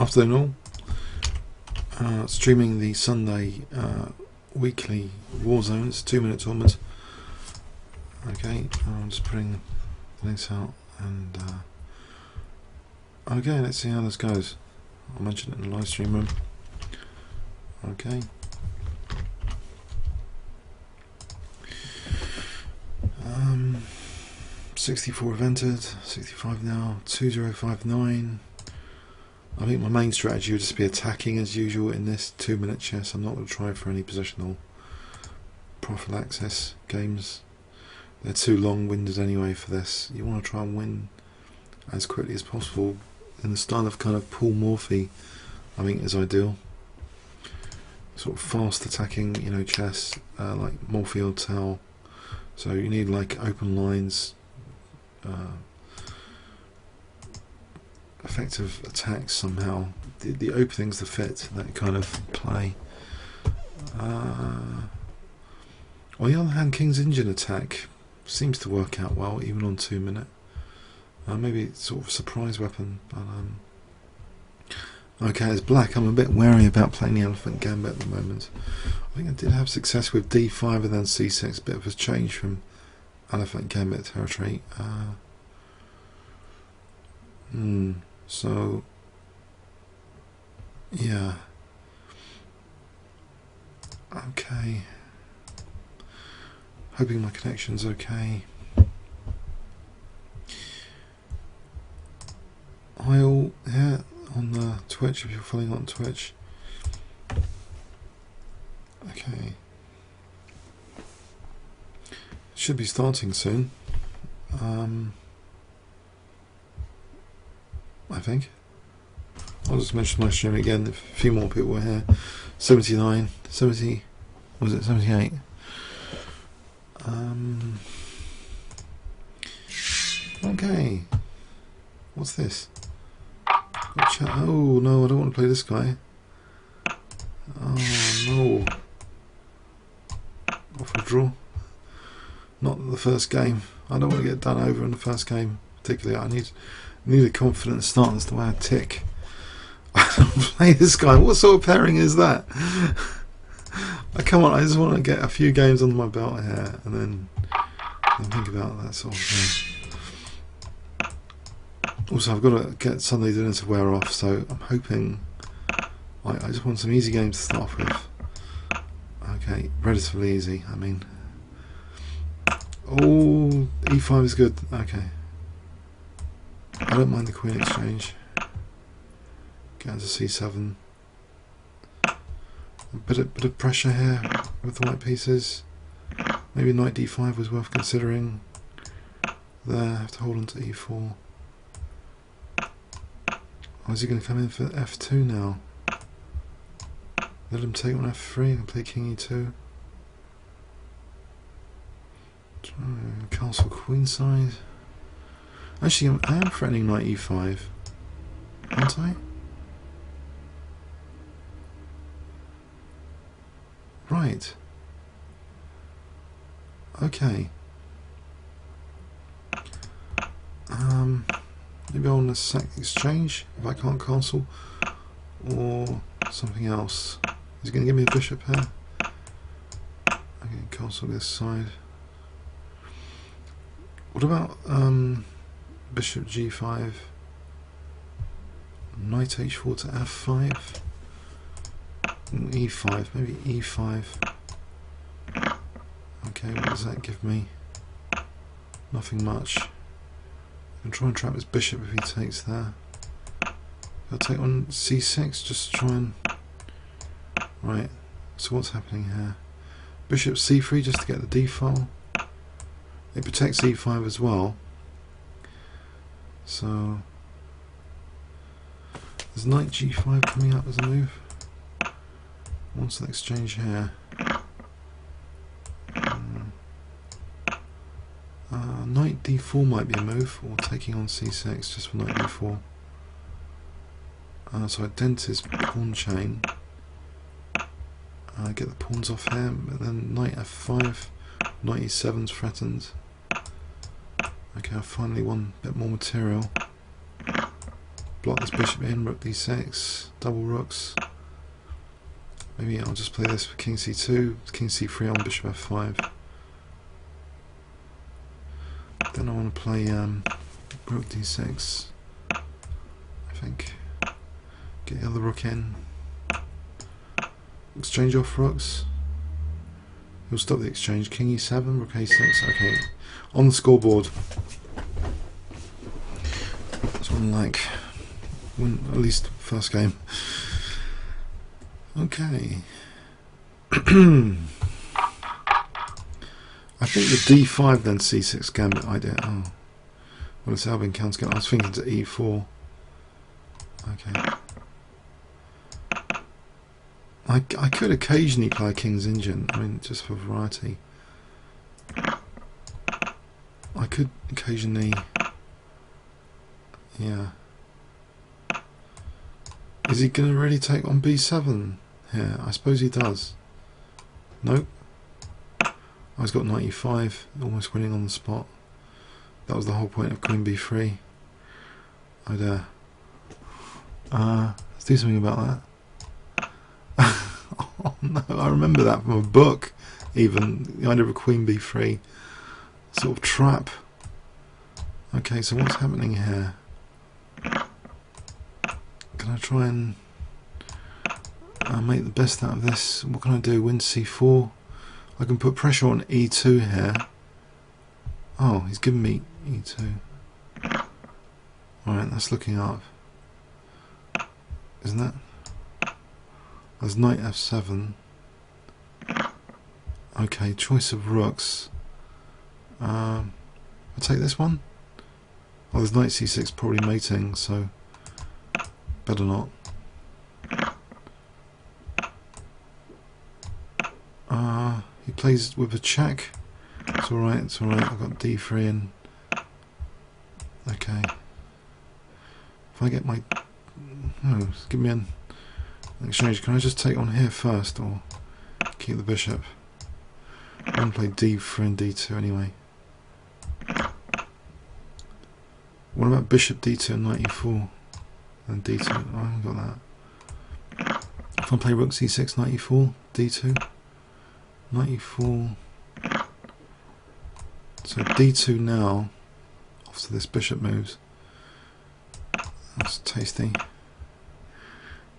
Afternoon all. Streaming the Sunday weekly Warzone. It's 2 minutes onwards. Okay, I'm just putting the links out and okay, let's see how this goes. I'll mention it in the live stream room. Okay. 64 have entered, 65 now, 2059. I think my main strategy would just be attacking as usual in this 2-minute chess. I'm not going to try for any positional prophylaxis games. They're too long-winded anyway for this. You want to try and win as quickly as possible in the style of kind of Paul Morphy, I think is ideal. Sort of fast attacking, you know, chess, like Morphy or Tau. So you need like open lines, effective attacks somehow. The openings to fit that kind of play. On the other hand, King's Engine attack seems to work out well, even on 2 minute. Maybe it's sort of a surprise weapon, but okay, as black, I'm a bit wary about playing the Elephant Gambit at the moment. I think I did have success with D5 and then C6, a bit of a change from Elephant Gambit territory. So, yeah. Okay. Hoping my connection's okay. I'll, yeah, on the Twitch, if you're following on Twitch. Okay. Should be starting soon. I think. I'll just mention my stream again if a few more people were here. 79, 70, was it 78? Okay. What's this? Oh no, I don't want to play this guy. Oh no. Off a draw. Not the first game. I don't want to get done over in the first game. Particularly, I need a confident start as to why I tick. I don't play this guy. What sort of pairing is that? Come on, I just want to get a few games under my belt here and then think about that sort of thing. Also, I've got to get Sunday dinner to wear off, so I'm hoping I just want some easy games to start off with. Okay, relatively easy, I mean. Oh, E5 is good. Okay. I don't mind the Queen exchange. Get into C7. A bit of pressure here with the white pieces. Maybe Knight D5 was worth considering. There, I have to hold on to E4. Oh, is he going to come in for F2 now? Let him take on F3 and play King E2. Castle queenside. Actually, I am threatening Knight E5, aren't I? Right. Okay. Maybe I want to sack exchange if I can't castle, or something else. Is he going to give me a bishop here? Okay, castle this side. What about bishop G5, knight H4 to F5, E5, maybe E5. Okay, what does that give me? Nothing much. I can try and trap his bishop if he takes there. I'll take on C6 just to try and... Right, so what's happening here? Bishop C3 just to get the D file. It protects E5 as well. So there's knight G5 coming up as a move. Wants an exchange here. Knight D4 might be a move, or taking on C6 just for knight D4. So I dent his pawn chain. Get the pawns off here, but then knight F5, knight E7's threatened. Okay, I finally won a bit more material. block this bishop in, rook d6, double rooks. Maybe I'll just play this for king c2, king c3 on bishop f5. Then I want to play rook d6, I think. Get the other rook in. Exchange off rooks. He'll stop the exchange. King e7, rook a6. Okay, on the scoreboard. That's what I like. Win at least first game. Okay. I think the d5 then c6 gambit idea. Oh, well, it's Albion counter. I was thinking to e4. Okay. I could occasionally play a King's Engine, I mean, just for variety. I could occasionally, yeah. Is he going to really take on b7 here? I suppose he does. Nope. Oh, he's got knight e5, almost winning on the spot. That was the whole point of queen b3. Oh dear. Let's do something about that. Oh no, I remember that from a book, even, the idea of a queen b3 sort of trap. Okay, so what's happening here? Can I try and make the best out of this? What can I do? Win c4. I can put pressure on e2 here. Oh, he's given me e2. Alright, that's looking up. Isn't it? There's knight f7. Okay, choice of rooks. I'll take this one. Oh, there's knight c6 probably mating, so better not. He plays with a check. It's alright, it's alright. I've got d3 in. Okay. If I get my... Oh, give me an exchange. Can I just take on here first, or keep the bishop? I'm going to play d3 and d2 anyway. What about bishop d2 and knight e4? And d2. Oh, I haven't got that. If I play rook c6, knight e4, d2, knight e4. So d2 now, after this bishop moves. That's tasty.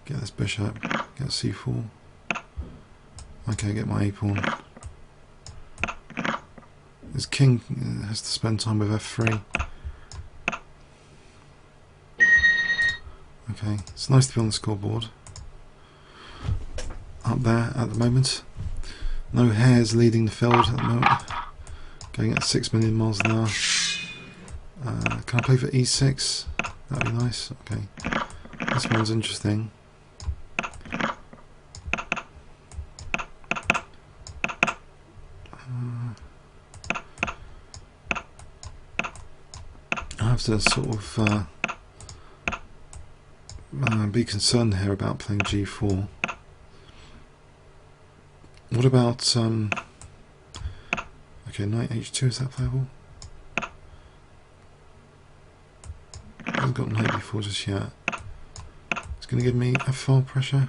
Get this bishop, get c4. Okay, get my a-pawn. This king has to spend time with f3. Okay, it's nice to be on the scoreboard. Up there at the moment. No hares leading the field at the moment. Going at 6 million miles an hour. Can I play for e6? That'd be nice. Okay, this one's interesting. I have to sort of be concerned here about playing g4. What about okay, knight h2, is that playable? I haven't got knight b4 just yet. It's going to give me f5 pressure.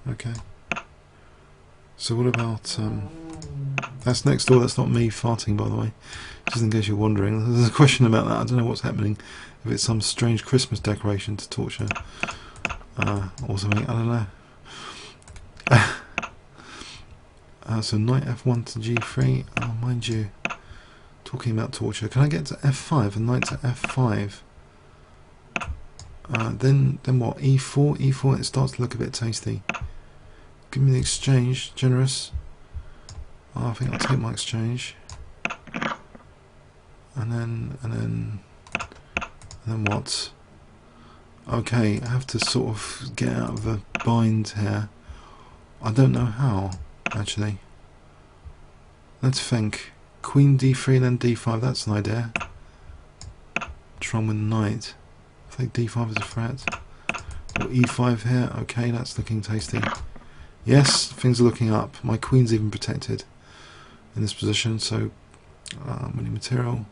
Okay. So what about that's next door, that's not me farting, by the way, just in case you're wondering. There's a question about that. I don't know what's happening, if it's some strange Christmas decoration to torture or something, I don't know. So knight f1 to g3. Oh, mind you, talking about torture, can I get to f5 and knight to f5? Then what? e4, e4. It starts to look a bit tasty. Give me the exchange, generous. Oh, I think I'll take my exchange. And then what? Okay, I have to sort of get out of the bind here. I don't know how, actually. Let's think. Queen d3 then d5, that's an idea. Try with knight. I think d5 is a threat. Or e5 here, okay, that's looking tasty. Yes, things are looking up. My queen's even protected in this position, so winning material.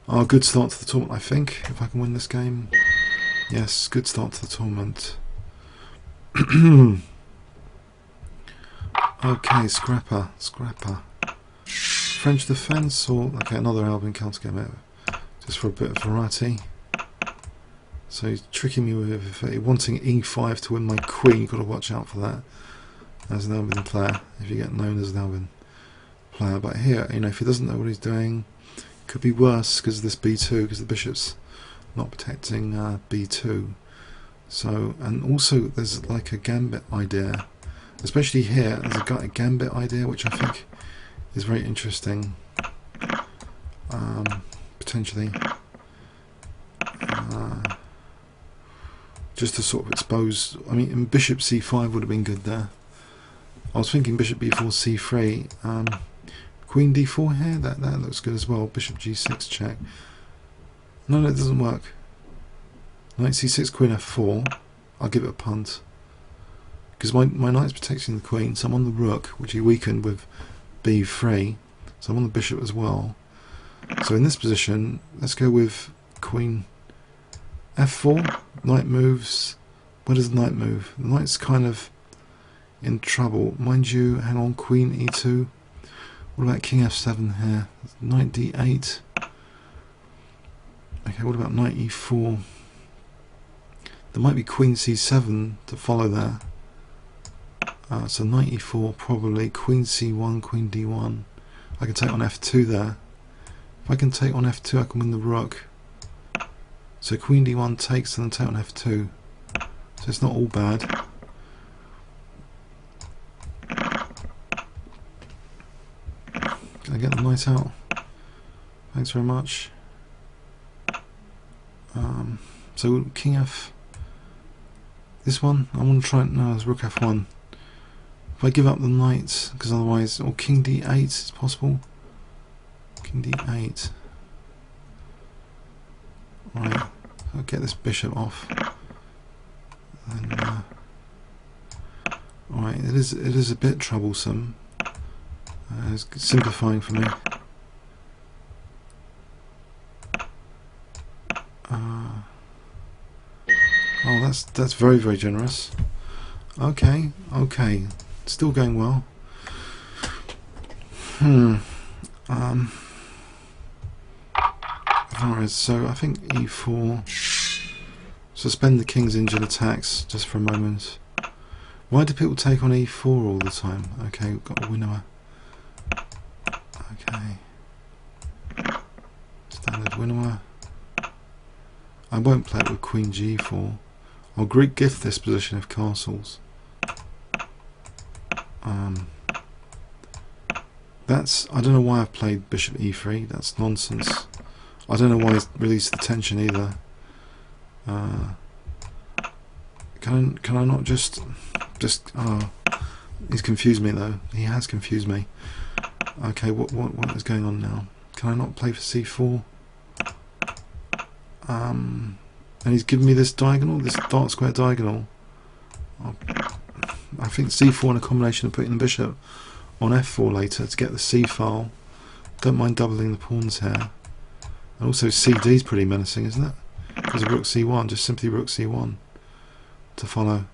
Oh, good start to the tournament, I think, if I can win this game. Yes, good start to the tournament. Okay, Scrapper. French defence, or okay, another Albion counter game, just for a bit of variety. So he's tricking me with wanting e5 to win my queen. You've got to watch out for that as an Albion player, if you get known as an Albion player. But here, you know, if he doesn't know what he's doing, it could be worse because of this b2, because the bishop's not protecting b2. So, and also there's like a gambit idea, especially here. There's a gambit idea which I think is very interesting, potentially, just to sort of expose. I mean, bishop c5 would have been good there. I was thinking bishop b4 c3, queen d4 here. That looks good as well. Bishop g6 check. No, that doesn't work. Knight c6, queen f4. I'll give it a punt because my knight's protecting the queen, so I'm on the rook, which he weakened with b3. So I'm on the bishop as well. So in this position, let's go with queen f4. Knight moves. Where does the knight move? The knight's kind of in trouble, mind you. Hang on, queen e2. What about king f7 here? Knight d8. Okay, what about knight e4? There might be queen c7 to follow there. So knight e4 probably, queen c1, queen d1. I can take on f2 there. If I can take on f2, I can win the rook. So queen d1 takes and then take on f2. So it's not all bad. Can I get the knight out? Thanks very much. So king f. This one, I want to try. No, it's rook f1. If I give up the knight, because otherwise, or king d8 is possible. King d8. Right, I'll get this bishop off. And, right, it is a bit troublesome. It's simplifying for me. Oh, that's very, very generous. Okay, still going well. Alright, so I think e4. Suspend the king's injured attacks just for a moment. Why do people take on e4 all the time? Okay, we've got a winnower. Okay. Standard winnower. I won't play it with queen g4. I'll gift this position of castles. I don't know why I've played bishop e3. That's nonsense. I don't know why he's released the tension either. Can I not just he's confused me though. He has confused me. Okay, what is going on now? Can I not play for c4? And he's given me this diagonal, this dark square diagonal. I think c4 in a combination of putting the bishop on f4 later to get the c file. Don't mind doubling the pawns here. And also cd is pretty menacing, isn't it? Because of rook c1, just simply rook c1 to follow.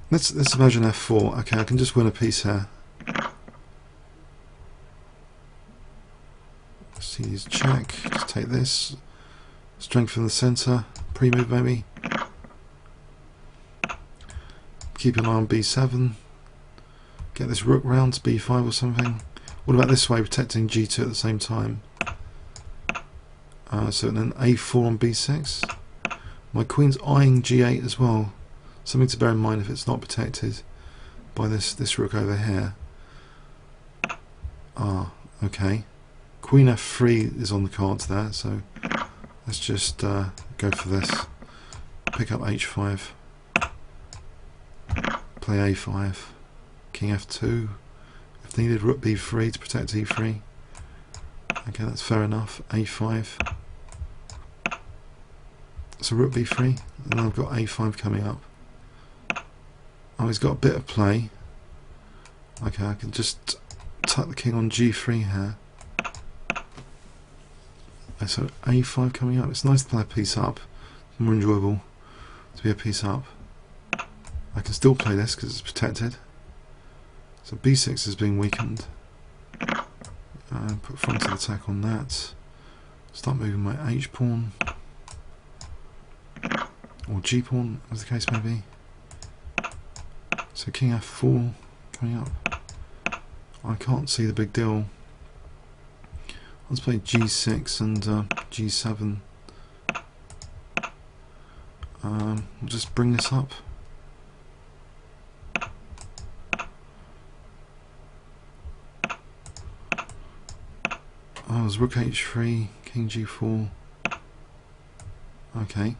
Let's imagine f4. Okay, I can just win a piece here. C's check. Just take this. Strengthen the centre. Pre-move maybe. Keep an eye on b7. Get this rook round to b5 or something. What about this way, protecting g2 at the same time? So then a4 on b6. My queen's eyeing g8 as well. Something to bear in mind if it's not protected by this rook over here. Okay. Queen f3 is on the cards there, so let's just go for this. Pick up h5. Play a5. King f2. If needed, rook b3 to protect e3. Okay, that's fair enough. a5. So rook b3, and I've got a5 coming up. Oh, he's got a bit of play. Okay, I can just tuck the king on g3 here. Okay, so a5 coming up. It's nice to play a piece up. It's more enjoyable to be a piece up. I can still play this because it's protected. So b6 is being weakened. Put frontal attack on that. Start moving my h pawn. Or g pawn, as the case may be. So king f4 coming up. I can't see the big deal. Let's play g6 and g7. We'll just bring this up. Oh, there's rook h3, king g4. Okay.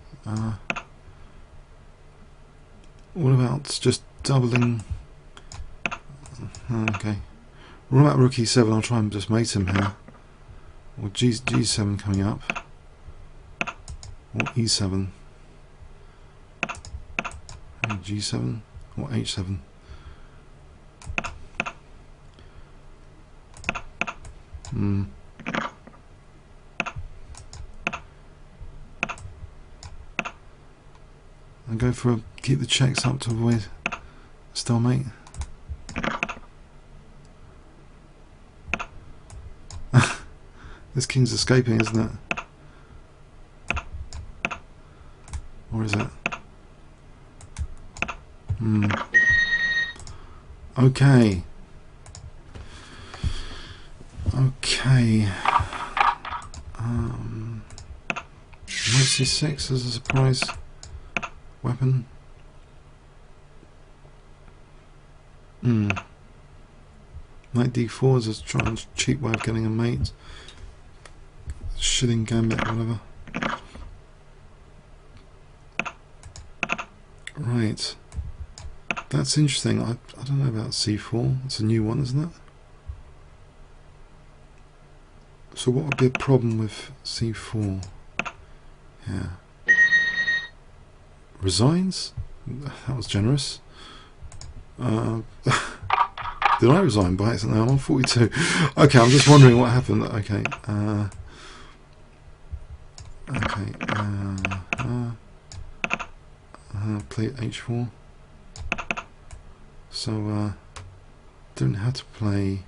What about just doubling? Okay. What about rook e7? I'll try and just mate him here. Or g7 coming up. Or e7. g7 or h7. And go for keep the checks up to avoid stalemate. This king's escaping, isn't it? Or is it? Okay. Okay. Knight c6 as a surprise weapon. Knight d4 is a cheap way of getting a mate. Shilling gambit, whatever. Right. That's interesting. I don't know about c4. It's a new one, isn't it? So what would be a problem with c4? Yeah. Resigns? That was generous. Did I resign by accident? I'm on 42. Okay, I'm just wondering what happened. Okay. Play h4. So don't have to play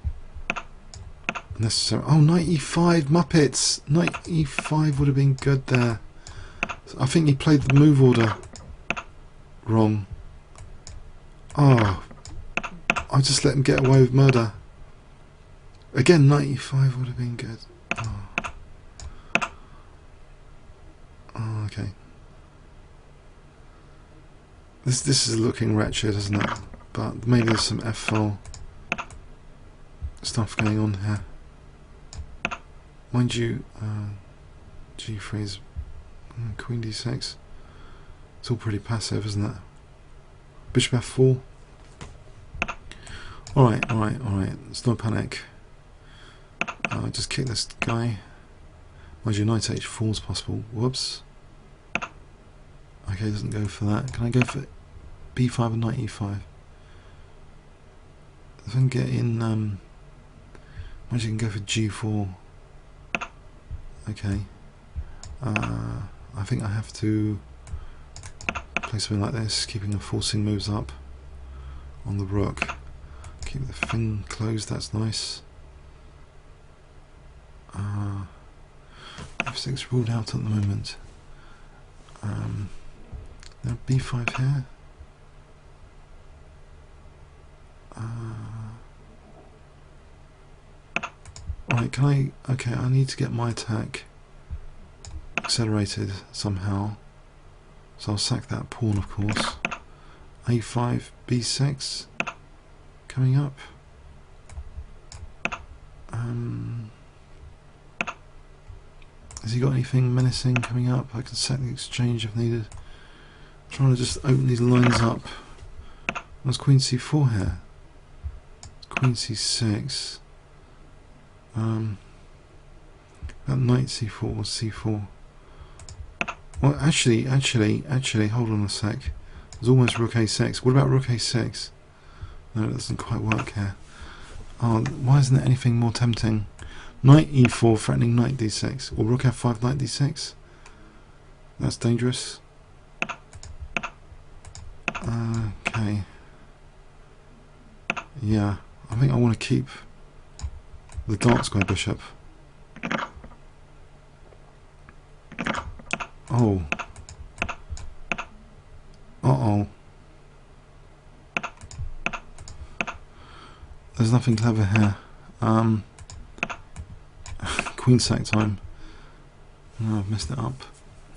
necessarily. Oh, knight e5, Muppets. Knight e5 would have been good there. I think he played the move order wrong. Oh, I just let him get away with murder. Again, knight e5 would have been good. Oh, okay. This is looking wretched, isn't it? But maybe there's some f4 stuff going on here. Mind you, g3 is queen d6. It's all pretty passive, isn't it? Bishop f4. Alright. It's no panic. Just kick this guy. Mind you, knight h4 is possible. Whoops. Okay, doesn't go for that. Can I go for b5 and knight e5? If I can get in, imagine you can go for g4. Okay. I think I have to play something like this, keeping the forcing moves up on the rook. Keep the fin closed, that's nice. F6 ruled out at the moment. Now b5 here. Right, can I... Okay, I need to get my attack accelerated somehow. So I'll sack that pawn, of course. a5, b6 coming up. Has he got anything menacing coming up? I can set the exchange if needed. I'm trying to just open these lines up. There's queen c4 here. Queen c6. That knight c4 was c4. Well, actually, hold on a sec. There's almost rook a6. What about rook a6? No, it doesn't quite work here. Oh, why isn't there anything more tempting? Knight e4 threatening knight d6. Or rook f5 knight d6. That's dangerous. Okay. Yeah, I think I want to keep the dark square bishop. Oh. Uh-oh. There's nothing clever here. Queen sack time. No, I've messed it up.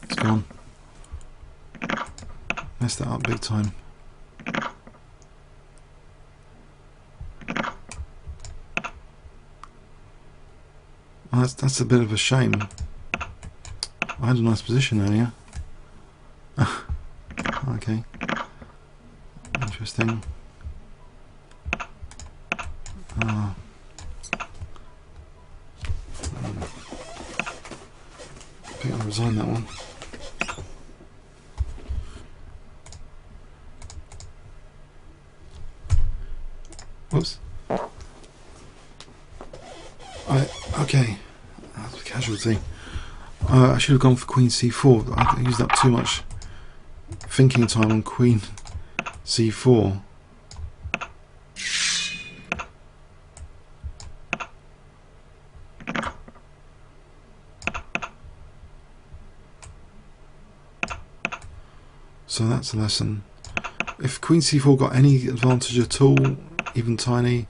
It's gone. Messed it up big time. Oh, that's a bit of a shame. I had a nice position earlier. Okay. Interesting. I think I'll resign that one. Whoops. Okay. That's a casualty. I should have gone for queen c4. I used up too much thinking time on queen c4. So that's a lesson. If queen c4 got any advantage at all, even tiny,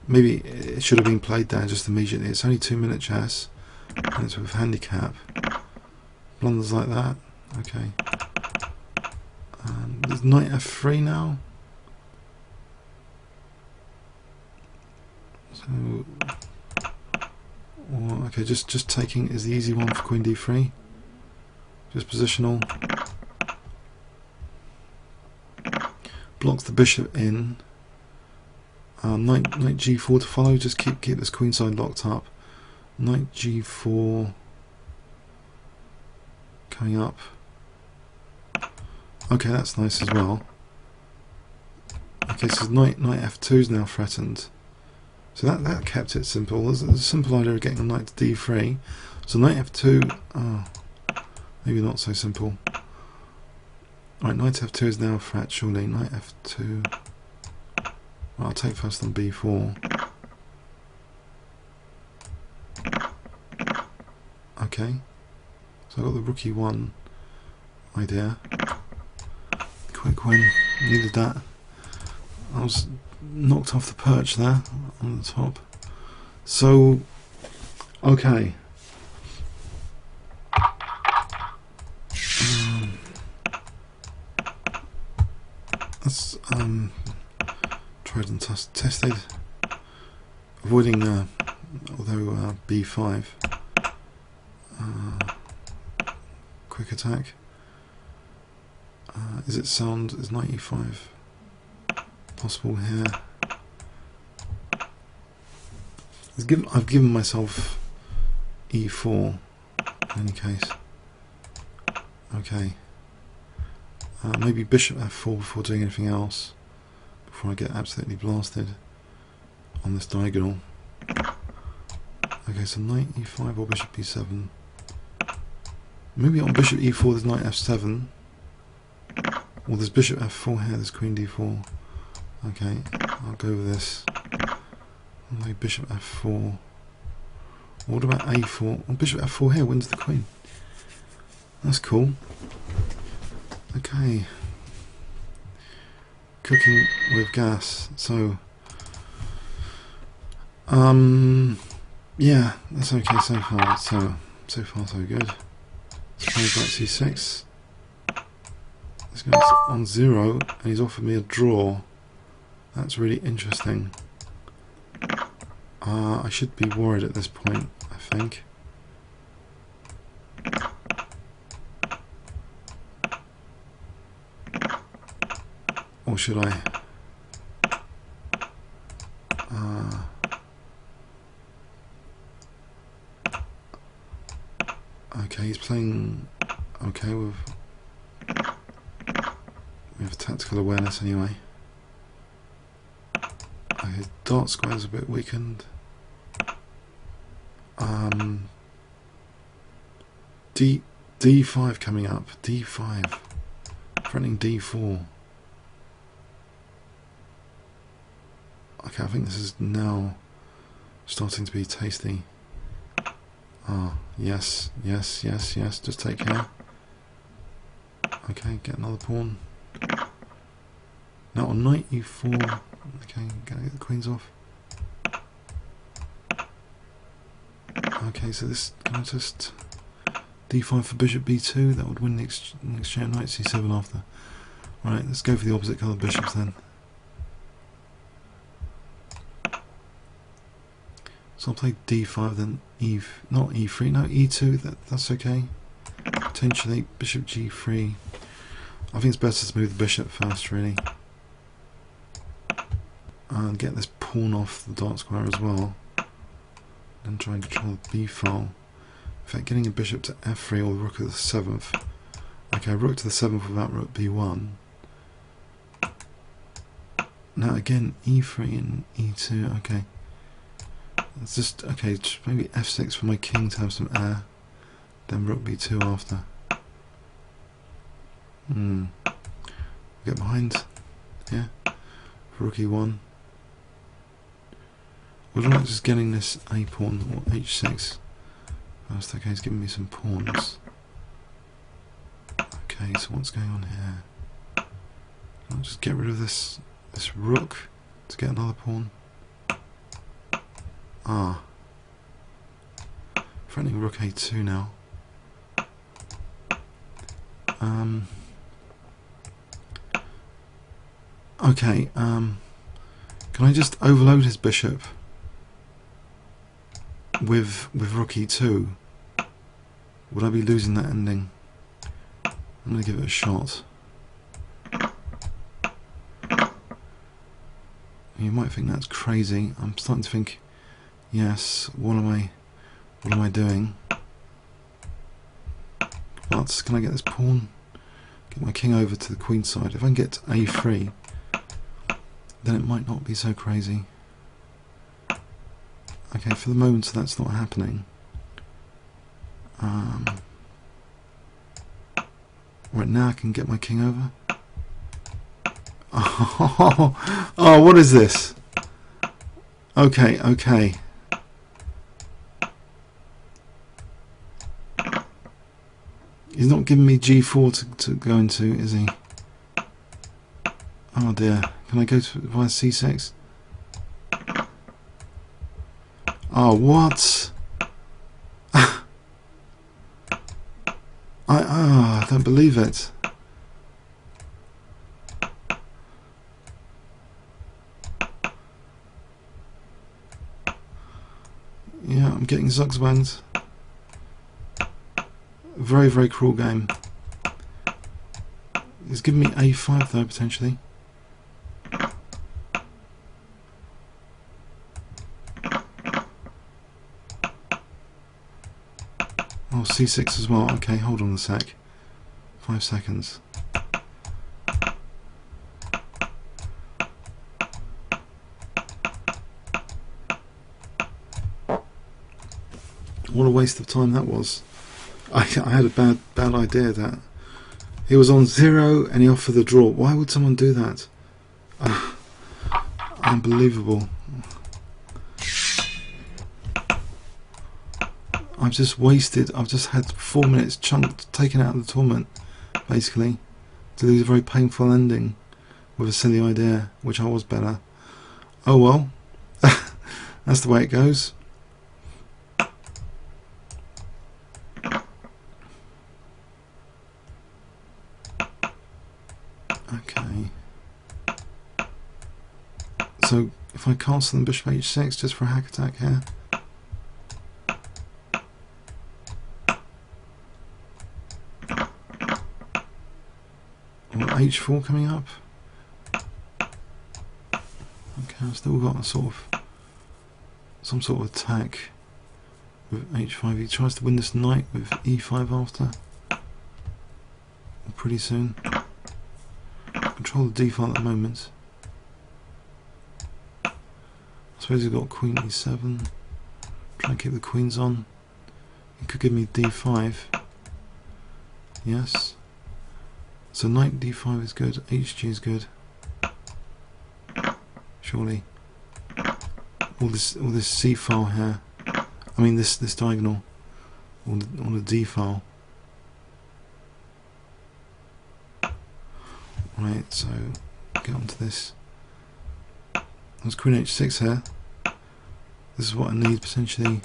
maybe it should have been played there just immediately. It's only 2-minute chess, and it's with handicap. Blunders like that. Okay. There's knight f3 now. So, okay, just taking is the easy one for queen d3. Just positional. Blocks the bishop in. Knight g4 to follow. Just keep this queenside locked up. Knight g4 coming up. Okay, that's nice as well. Okay, so knight f2 is now threatened. So that kept it simple. There's a simple idea of getting a knight to d3. So knight f2. Oh, maybe not so simple. Right, knight f2 is now a threat, surely. Knight f2. Well, I'll take first on b4. Okay. So I've got the rook e1 idea. Quick win. Needed that. I was knocked off the perch there on the top. So, okay. That's tried and tested, avoiding although b5 quick attack. Is it sound? Is knight e5 possible here? I've given myself e4 in any case. Okay. Maybe bishop f4 before doing anything else, before I get absolutely blasted on this diagonal. Okay, so knight e5 or bishop e7. Maybe on bishop e4 there's knight f7. Or there's bishop f4 here, there's queen d4. Okay, I'll go with this. Maybe bishop f4. What about a4? Well, bishop f4 here wins the queen. That's cool. Okay. Cooking with gas. So, yeah, that's okay so far. So far so good. Let's play knight c6. This guy's on 0 and he's offered me a draw. That's really interesting. I should be worried at this point, I think. Or should I? Okay, he's playing okay with tactical awareness anyway. His dart square's a bit weakened. D5 coming up. D5. Threatening D4. Okay, I think this is now starting to be tasty. Ah, yes, yes, yes, yes. Just take care. Okay, get another pawn. Now on knight e4. Okay, gotta get the queens off. Okay, so this, can I just d5 for bishop b2? That would win the exchange. Knight c7 after. Right, let's go for the opposite colour bishops then. So I'll play d5 then not e3, no e2. That's okay. Potentially bishop g3. I think it's better to move the bishop first, really, and get this pawn off the dark square as well. Then try and control the b file. In fact, getting a bishop to f3 or rook at the 7th. Okay, rook to the 7th without rook b1. Now again, e3 and e2. Okay, it's just okay. Maybe f6 for my king to have some air. Then rook b2 after. Get behind. Yeah, for rook e1. Would I like just getting this a pawn or h6 first? Okay, it's giving me some pawns. Okay, so what's going on here? I'll just get rid of this rook to get another pawn. Ah, threatening rook a2 now. Okay, can I just overload his bishop with rook e2? Would I be losing that ending? I'm going to give it a shot. You might think that's crazy. I'm starting to think, yes, what am I doing? But can I get this pawn? Get my king over to the queen side. If I can get to a3, then it might not be so crazy. Okay, for the moment that's not happening. Right now I can get my king over. Oh, what is this? Okay, okay. He's not giving me g4 to go into, is he? Oh dear. Can I go via c6? Oh, what? I don't believe it. Yeah, I'm getting zugzwanged. Very, very cruel game. He's giving me a5 though, potentially. Oh, c6 as well. Okay, hold on a sec. 5 seconds. What a waste of time that was. I had a bad idea that he was on 0 and he offered the draw. Why would someone do that? Unbelievable. I've just had 4 minutes chunked, taken out of the tournament, basically, to lose a very painful ending with a silly idea, which I was better. Oh well, that's the way it goes. Okay. So if I castle the bishop h6 just for a hack attack here. H4 coming up. Okay, I've still got some sort of attack with h5. He tries to win this knight with e5 after. Pretty soon. Control the d file at the moment. I suppose he's got queen e7. Try and keep the queens on. It could give me d5. Yes. So knight d5 is good. hg is good. Surely. All this c file here. I mean this diagonal. On the d file. Right. So get onto this. There's queen h6 here. This is what I need potentially.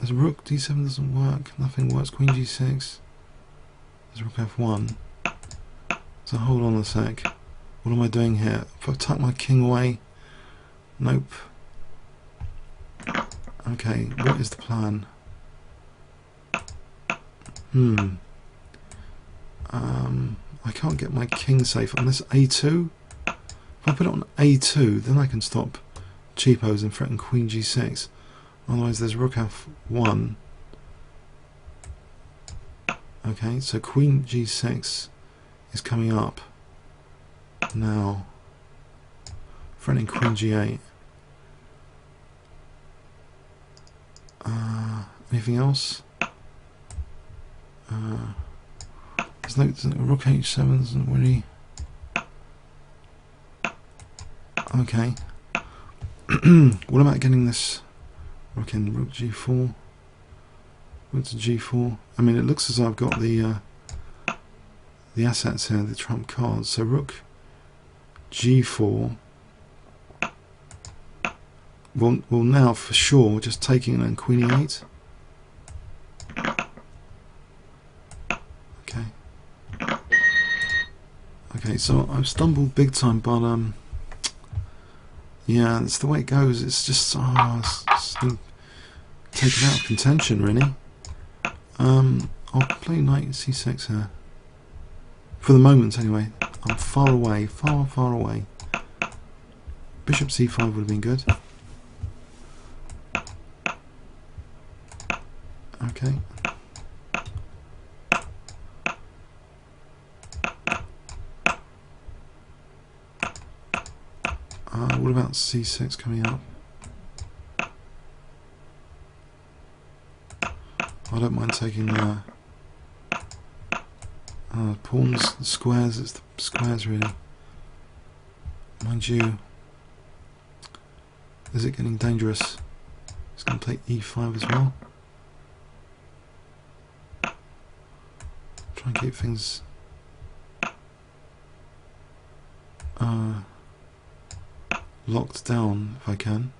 As rook d7 doesn't work, nothing works. Queen g6. There's rook f1. So hold on a sec. What am I doing here? If I tuck my king away, nope. Okay, what is the plan? I can't get my king safe on this a2. If I put it on a2, then I can stop cheapos and threaten queen g6. Otherwise there's rook f1. Okay, so queen g6 is coming up now, threatening queen g8. Anything else? There's no rook h7 doesn't really. Okay. What about getting this rook in? Rook g4. Rook to g4. I mean, it looks as though I've got the assets here, the trump cards. So rook g4. Well, now for sure, just taking it and queen e8. Okay. Okay, so I've stumbled big time, but yeah, that's the way it goes. It's just it's taken out of contention, really. I'll play knight c6 here. For the moment, anyway. I'm far away, far away. Bishop c5 would have been good. Okay. What about c6 coming up? I don't mind taking the pawns, the squares. It's the squares, really. Mind you, is it getting dangerous? It's going to take e5 as well. Try and keep things locked down if I can.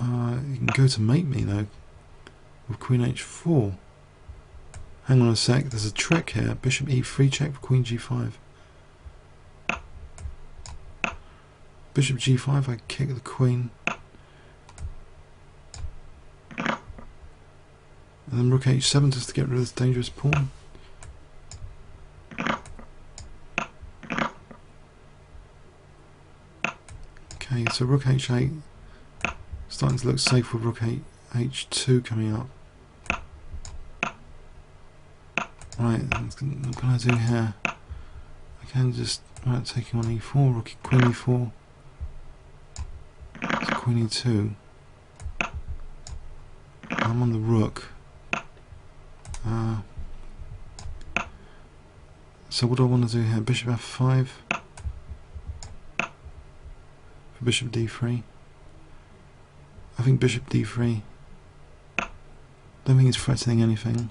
You can go to mate me though with queen h4. Hang on a sec, there's a trick here. Bishop e3 check for queen g5. Bishop g5, I kick the queen. And then rook h7 just to get rid of this dangerous pawn. Okay, so rook h8. Starting to look safe with rook h2 coming up. Right, what can I do here? I can just taking on e4, rook queen e4, so queen e2. I'm on the rook. So what do I want to do here? Bishop f5 for bishop d3. I think bishop d3. Don't think it's threatening anything.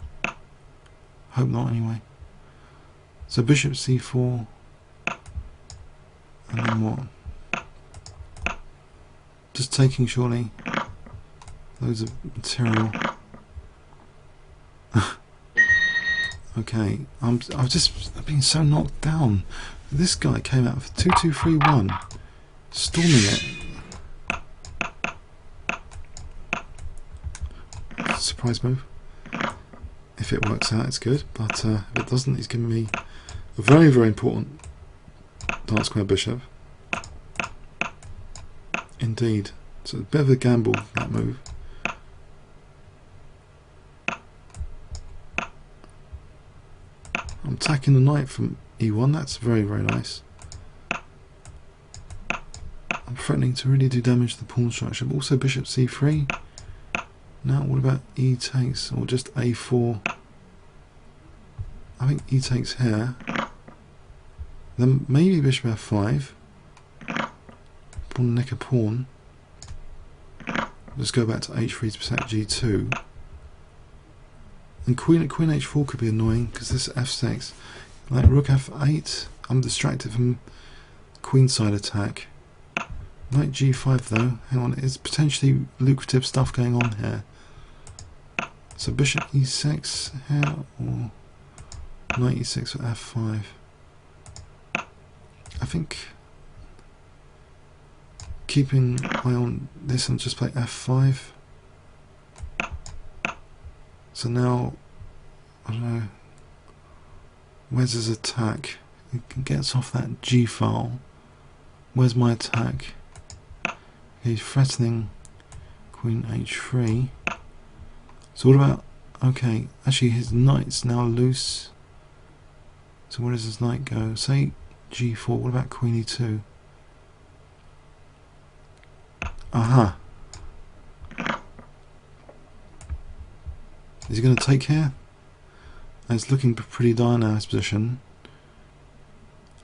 Hope not anyway. So bishop c4. And then what? Just taking surely. Loads of material. Okay, I've been so knocked down. This guy came out for 2-2-3-1, storming it. Surprise move. If it works out, it's good, but if it doesn't, he's giving me a very, very important dark square bishop. Indeed. So it's a bit of a gamble, that move. I'm attacking the knight from e1. That's very, very nice. I'm threatening to really do damage to the pawn structure, but also bishop c3. Now what about e takes, or just a4? I think e takes here. Then maybe bishop f5. Pawn nick a pawn. Let's go back to h3 to protect g2. And queen h4 could be annoying because this f6. Like rook f8. I'm distracted from queenside attack. Knight g5 though. Hang on, it's potentially lucrative stuff going on here. So bishop e6 here, or knight e6 with f5. I think keeping eye on this and just play f5. So now, I don't know, where's his attack? He gets off that g file. Where's my attack? He's threatening queen h3. So what about, okay, actually his knight's now loose. So where does his knight go? Say g4, what about queen e2? Aha. Is he going to take here? And it's looking pretty dire now, his position.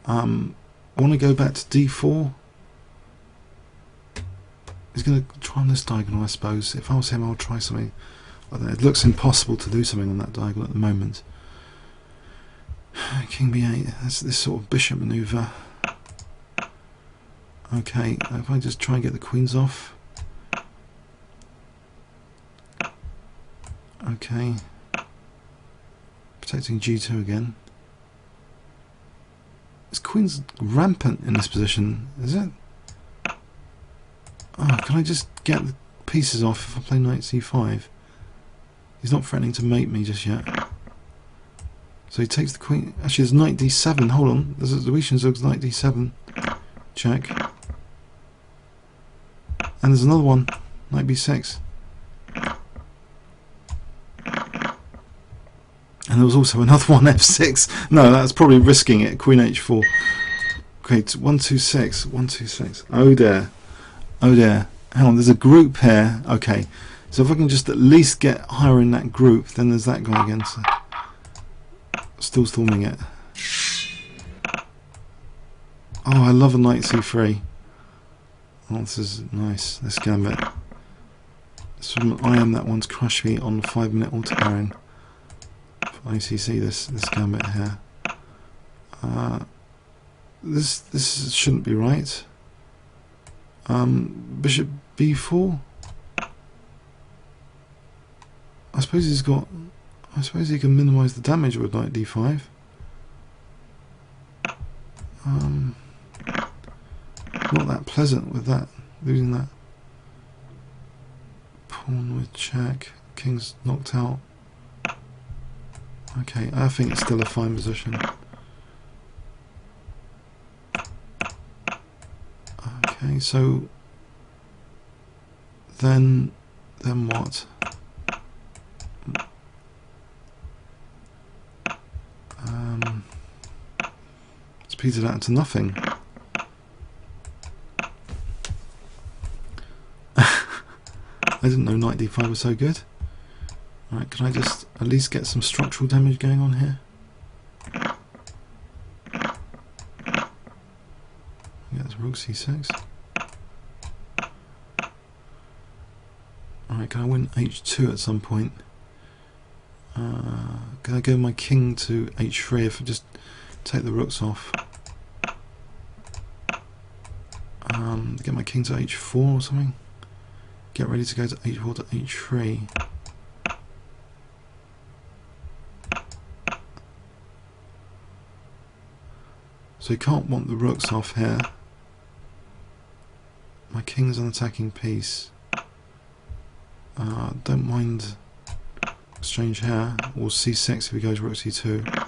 I want to go back to d4. He's going to try on this diagonal, I suppose. If I was him, I would try something. I don't know, it looks impossible to do something on that diagonal at the moment. King b8, that's this sort of bishop maneuver. Okay, if I just try and get the queens off. Okay. Protecting g2 again. This queen's rampant in this position, is it? Oh, can I just get the pieces off if I play knight c5? He's not threatening to mate me just yet. So he takes the queen. Actually, there's knight d7. Hold on. There's a Lucian Zug's knight d7. Check. And there's another one. Knight b6. And there was also another one, f6. No, that's probably risking it. Queen h4. Okay, 1 2 6. 1 2 6. Oh dear. Oh dear. Hang on, there's a group here. Okay. So if I can just at least get higher in that group, then there's that guy again. So still storming it. Oh, I love a knight c3. Oh, this is nice. This gambit. It's from I am that one's crushed me on 5-minute auto carrying. ICC this gambit here. This shouldn't be right. Bishop b4. I suppose he's got. I suppose he can minimise the damage with knight d5. Not that pleasant with that, losing that. Pawn with check. King's knocked out. Okay, I think it's still a fine position. Okay, so then what? It's petered out into nothing. I didn't know knight d5 was so good. Alright, can I just at least get some structural damage going on here? Yeah, it's rook c6. Alright, can I win h2 at some point? Can I go my king to h3 if I just take the rooks off? Get my king to h4 or something? Get ready to go to h4 to h3. So you can't want the rooks off here. My king's an attacking piece. Don't mind exchange here, or c6 if he goes rook c2.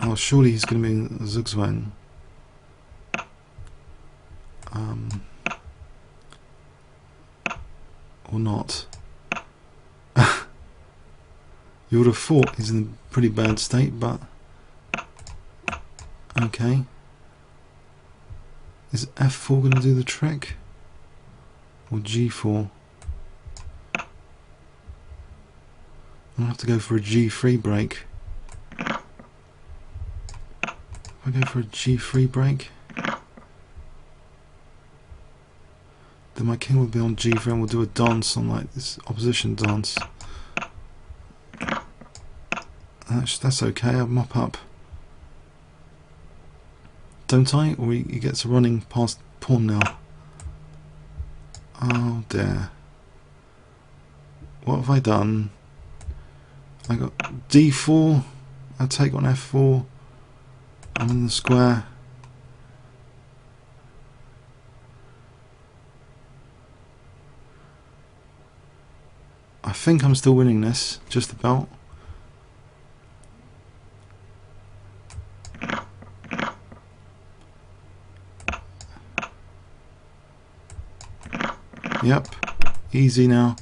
Oh, surely he's going to be in Zugzwang. Or not. You would have thought he's in a pretty bad state, but Okay. Is f4 going to do the trick? Or g4? I'm going to have to go for a g3 break. If I go for a g3 break, then my king will be on g3 and we'll do a dance on like this opposition dance. That's okay, I'll mop up. Don't I? Or he gets a running past pawn now. Oh dear. What have I done? I got d4, I take on f4, I'm in the square. I think I'm still winning this, just about. Yep, easy now.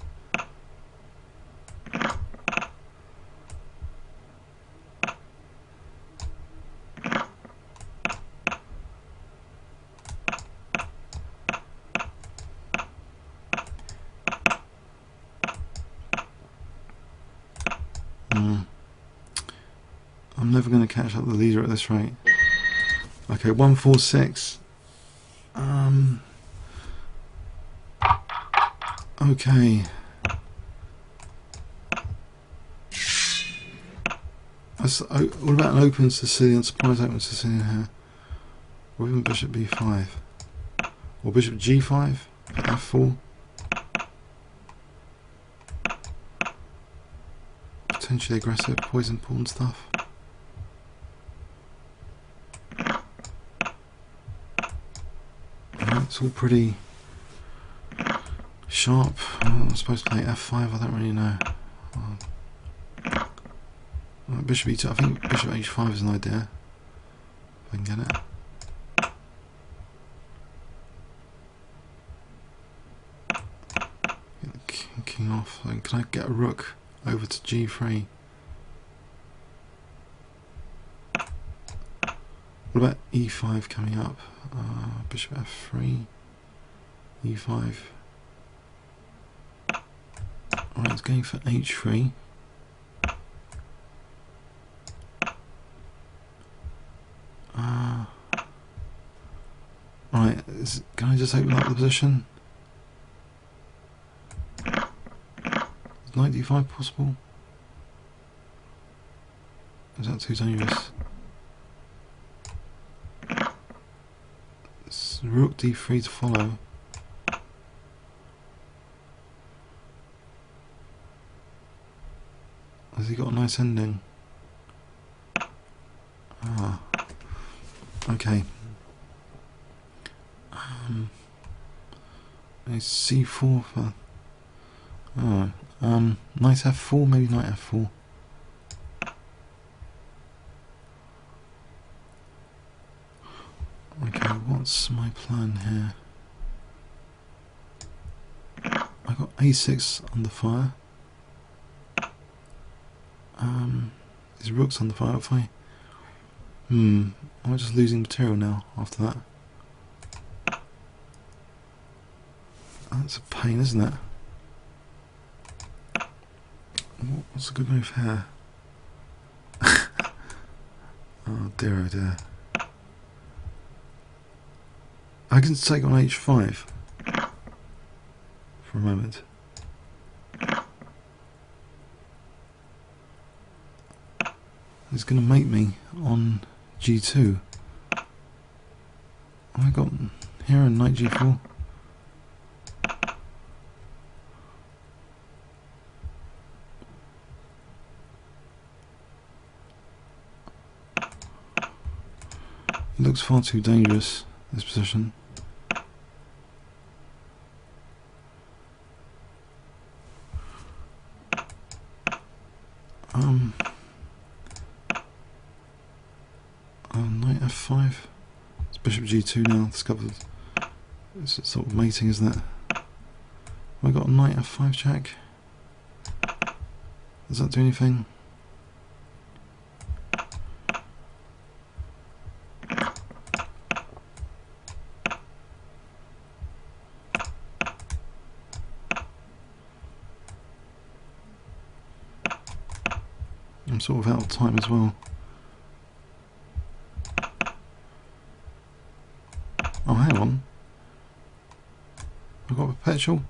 I'm never going to catch up the leader at this rate. Okay, 146. Okay. What about an open Sicilian, surprise open Sicilian here? Or even bishop b5? Or bishop g5? f4? Potentially aggressive, poison pawn stuff. It's all pretty sharp. I'm supposed to play f5, I don't really know. Bishop e2, I think bishop h5 is an idea. If I can get it. Get the king off. Can I get a rook over to g3? What about e5 coming up? Bishop f3, e5. Alright, it's going for h3. Right, can I just open up the position? Is knight d5 possible? Is that too dangerous? It's rook d3 to follow. Has he got a nice ending? Ah, okay. C4 for knight f4, maybe knight f4. Okay, what's my plan here? I got a6 under fire. His rook's under fire. If I'm just losing material now after that. That's a pain, isn't it? What's a good move here? Oh dear, oh dear. I can take on h5 for a moment. He's going to mate me on g2. I got here and knight g4. It looks far too dangerous, this position. Knight f5. It's bishop g2 now, discovered. It's sort of mating, isn't it? Have I got a knight f5 check? Does that do anything? I'm sort of out of time as well. Oh, hang on. I've got a perpetual.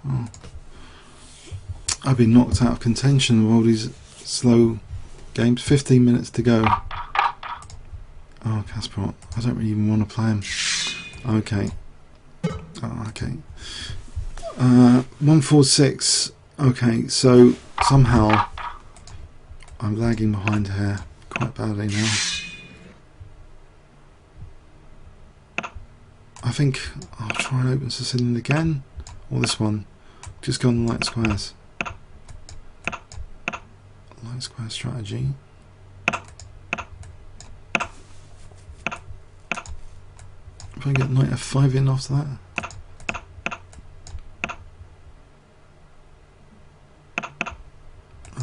Oh. I've been knocked out of contention with all these slow games. 15 minutes to go. Oh, Casper, I don't really even want to play him. Okay. Oh, okay. 146. Okay, so somehow I'm lagging behind here quite badly now. I think I'll try and open Sicilian again, or this one. Just go on the light squares. Light square strategy. If I get knight f5 in after that.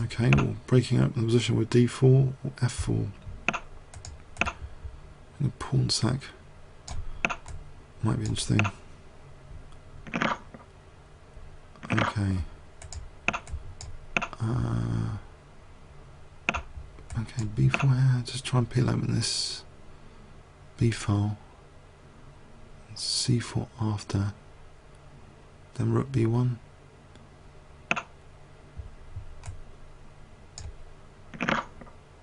Okay, well, breaking up the position with d4 or f4. And a pawn sack might be interesting. Okay. Okay, b4 here. Just try and peel open this b file. c4 after. Then rook b1.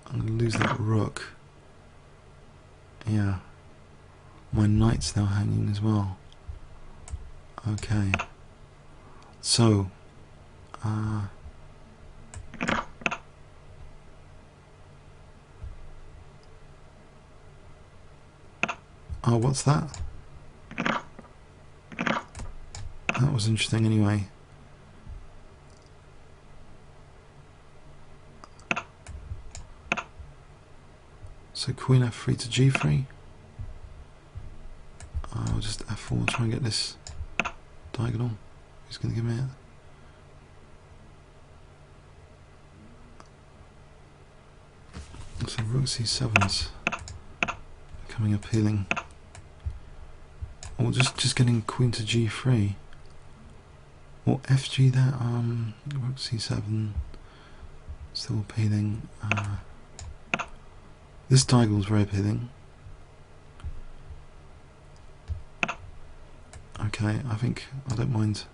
I'm going to lose that rook. Yeah. My knight's now hanging as well. Okay. So, oh, what's that? That was interesting anyway. So queen f3 to g3. I'll just f4, try and get this diagonal. Who's going to give me it? So rook c7's becoming appealing. Or just getting queen to g3. Or fg there. Rook c7 still appealing. This diagonal is very appealing. Okay, I think I don't mind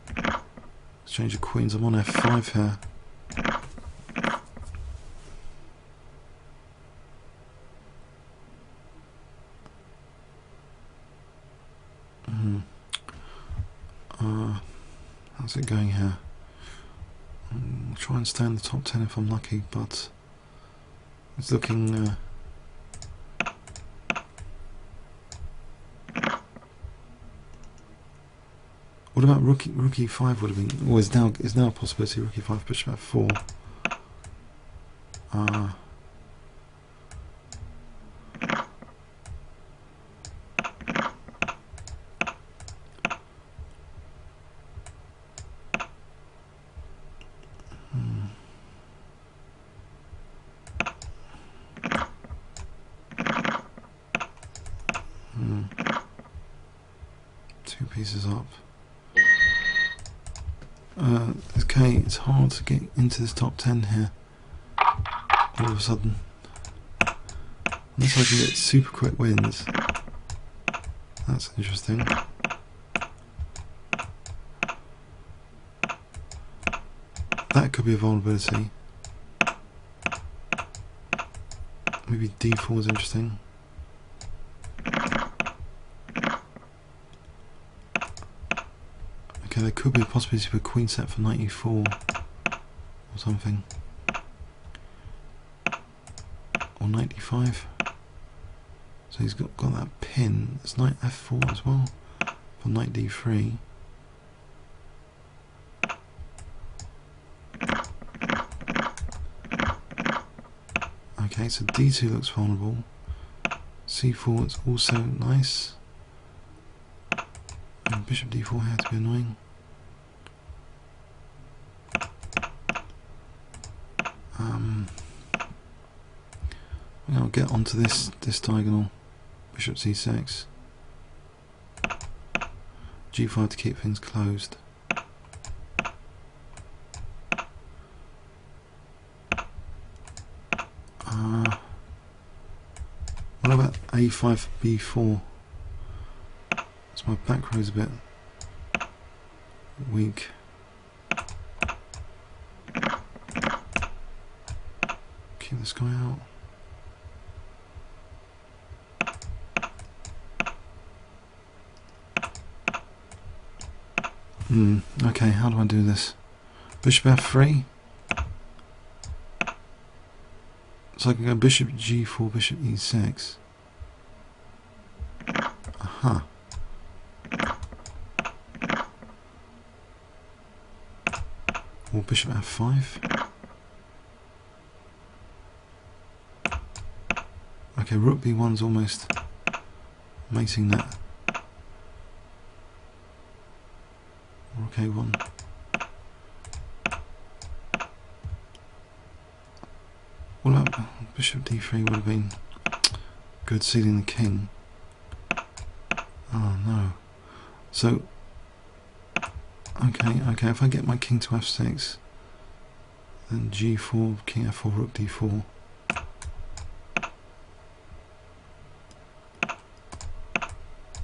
exchange of queens. I'm on f5 here. How's it going here? I'll try and stay in the top 10 if I'm lucky, but it's looking what about rook e5 would have been, or is now a possibility. Rook e5, bishop f4. Two pieces up. Okay, it's hard to get into this top 10 here all of a sudden. Unless I can get super quick wins. That's interesting. That could be a vulnerability. Maybe d4 is interesting. Okay, there could be a possibility for a queen set for knight e4 or something. Or knight d5. So he's got that pin. It's knight f4 as well for knight d3. Okay, so d2 looks vulnerable. c4 is also nice. And bishop d4 here to be annoying. I'll get onto this diagonal. Bishop c6. G5 to keep things closed. What about A5 B4? So my back row's a bit weak. Keep this guy out. Okay, how do I do this? Bishop F3. So I can go bishop G4, bishop E6. Aha. Or bishop F5. Okay, rook B1's almost mating that. Rook A1. Well, bishop D3 would have been good, sealing the king. Oh no. So, okay, if I get my king to F6, then G4, king F4, rook D4.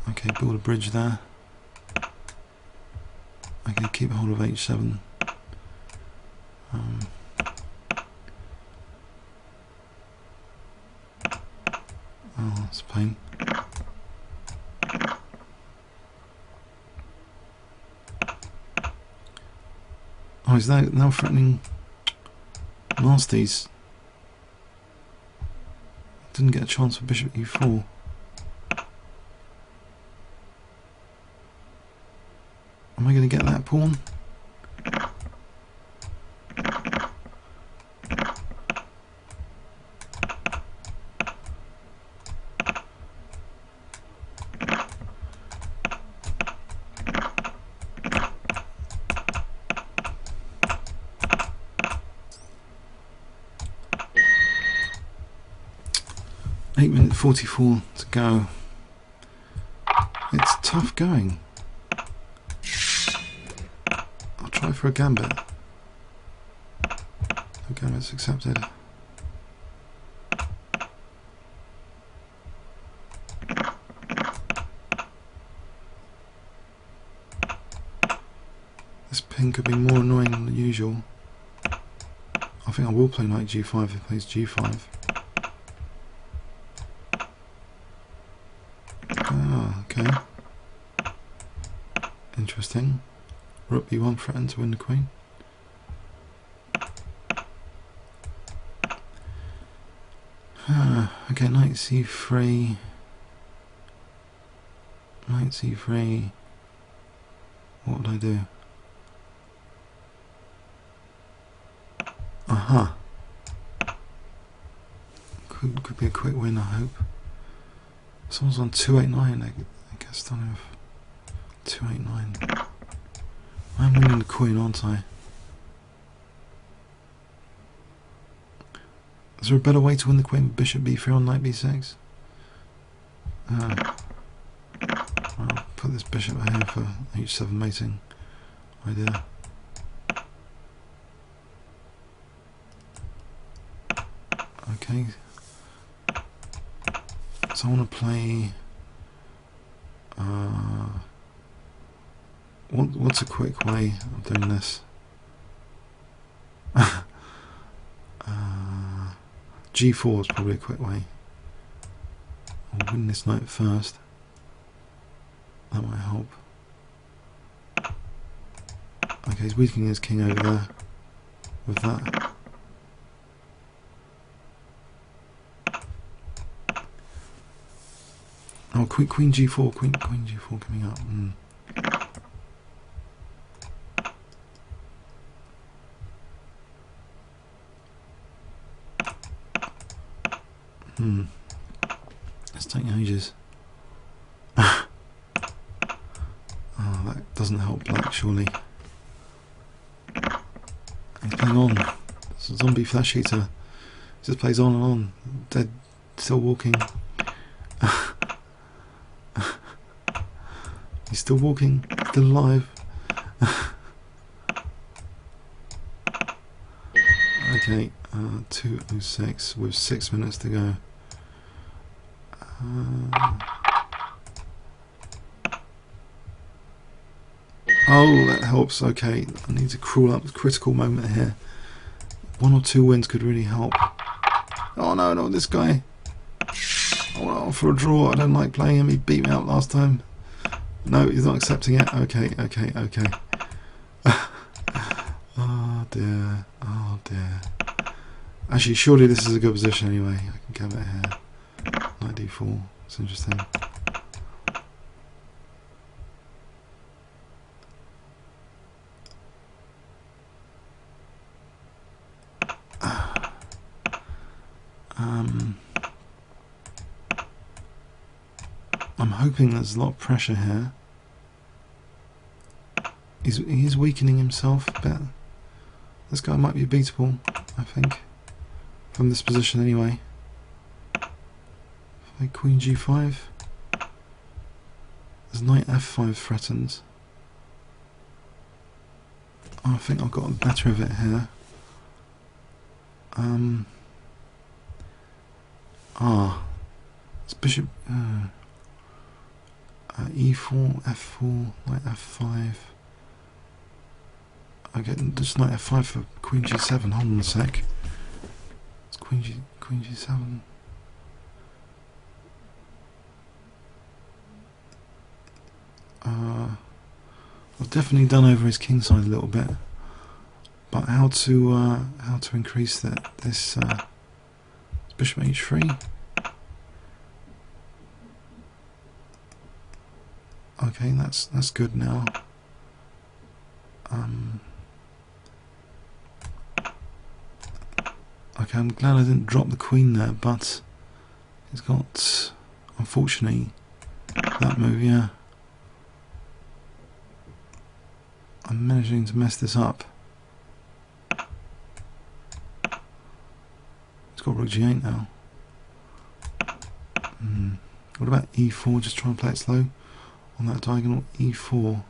Okay, build a bridge there. Okay, keep hold of H7. Oh, that's a pain. Oh, is that now threatening nasties? Didn't get a chance for bishop E4. Am I going to get that pawn? Minute 44 to go. It's tough going. I'll try for a gambit. A gambit's accepted. This pin could be more annoying than usual. I think I will play knight G5 if he plays G5. Okay. Interesting. Rook B1 threatened to win the queen. Okay, knight C3. Knight C3. What would I do? Aha. Could be a quick win, I hope. Someone's on 289, I guess, don't have 289. I'm winning the queen, aren't I? Is there a better way to win the queen? Bishop B3 on knight B6? I'll put this bishop here for H7 mating idea. Okay. So I want to play. What's a quick way of doing this? G4 is probably a quick way. I'll win this knight first. That might help. Okay, he's weakening his king over there with that. Oh, queen G4, queen G4 coming up. It's taking ages. Oh, that doesn't help black, surely. He's playing on. It's a zombie flash eater. He just plays on and on. Dead, still walking. He's still walking. Still alive. Okay, 2:06 with 6 minutes to go. Oh, that helps. Okay, I need to crawl up. Critical moment here. 1 or 2 wins could really help. Oh no, not this guy. I want for a draw. I don't like playing him. He beat me up last time. No, he's not accepting it. Okay. Oh dear. Oh dear. Actually, surely this is a good position anyway. I can get it here. Knight d4. It's interesting. I'm hoping there's a lot of pressure here. He is weakening himself a bit. This guy might be beatable, I think, from this position anyway. Queen g5. There's knight f5 threatened. Oh, I think I've got the better of it here. It's bishop e4, f4, knight f5. I get just knight f5 for queen g7. Hold on a sec. It's queen g7. I've definitely done over his king side a little bit, but how to increase that? This bishop h3. Okay, that's good now. Okay, I'm glad I didn't drop the queen there, but he's got, unfortunately, that move. Yeah, I'm managing to mess this up. It's got rook g8 now. What about e4? Just try and play it slow on that diagonal. e4.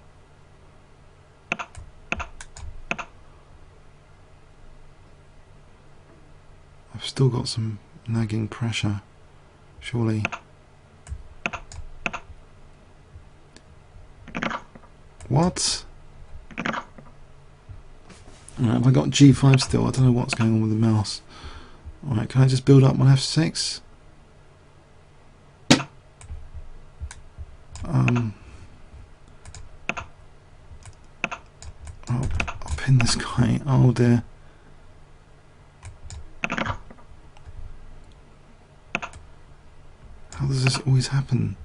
I've still got some nagging pressure, surely. What? Alright, have I got g5 still? I don't know what's going on with the mouse. Alright, can I just build up my f6? I'll pin this guy. Oh dear. How does this always happen?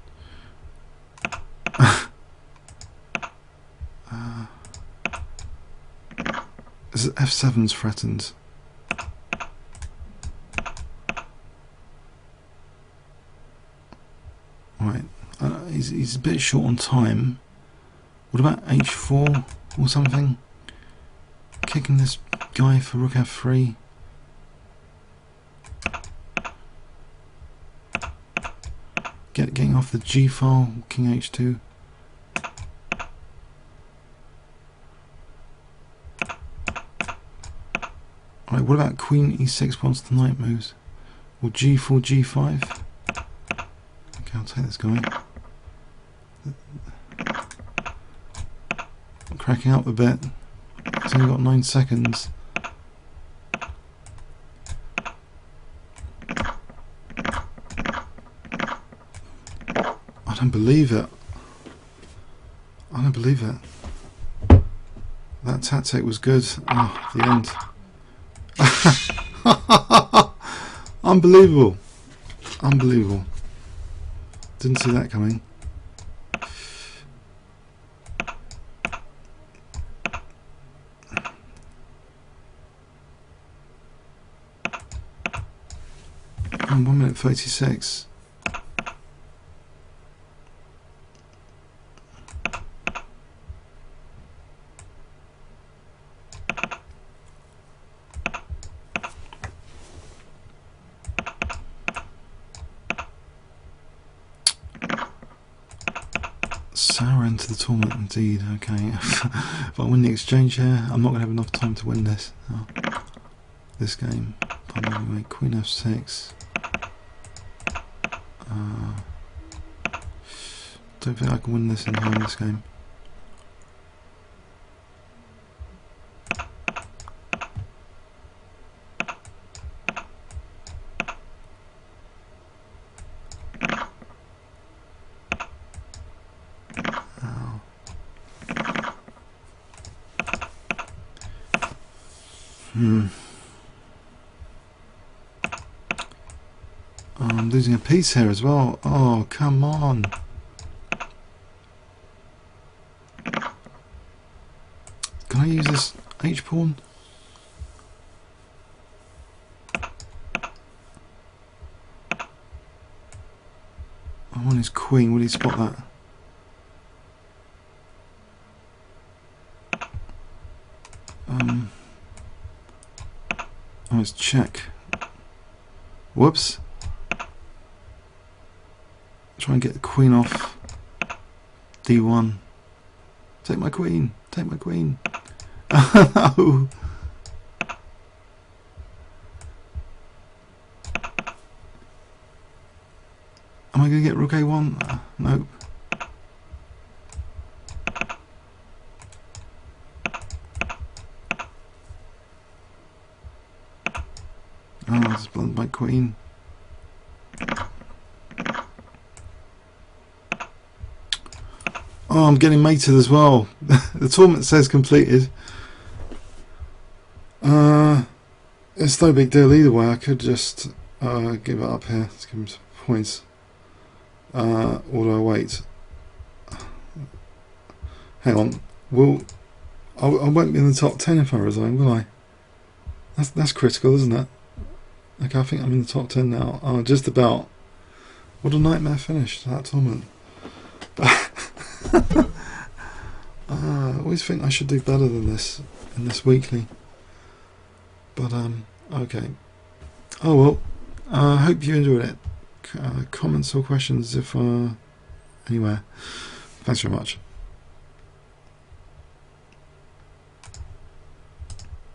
F7's threatened. Right, he's a bit short on time. What about h4 or something? Kicking this guy for rook f3. Getting off the g file, king h2. Alright, what about queen e6 once the knight moves? Or g4, g5? Okay, I'll take this guy. I'm cracking up a bit. It's only got 9 seconds. I don't believe it. I don't believe it. That tactic was good. Oh, the end. Unbelievable. Unbelievable. Didn't see that coming. And 1 minute 36. So hour into the tournament, indeed. Okay, if I win the exchange here, I'm not going to have enough time to win this. Oh. This game. Anyway, Queen F6. Don't think I can win this in time this game. I'm losing a piece here as well. Oh, come on. Can I use this H-pawn? I want his queen. Will he spot that? Oh, it's check. Whoops. Try and get the queen off. D1. Take my queen. Take my queen. No. Am I going to get rook A1? Nope. Oh, I just blundered my queen. Oh, I'm getting mated as well. The tournament says completed. It's no big deal either way. I could just give it up here. Let's give him some points. Or do I wait? Hang on. I won't be in the top 10 if I resign, will I? That's critical, isn't it? Okay, I think I'm in the top 10 now. Oh, just about. What a nightmare finish to that tournament. I always think I should do better than this in this weekly. But, okay. Oh well. I hope you enjoyed it. Comments or questions if anywhere. Thanks very much.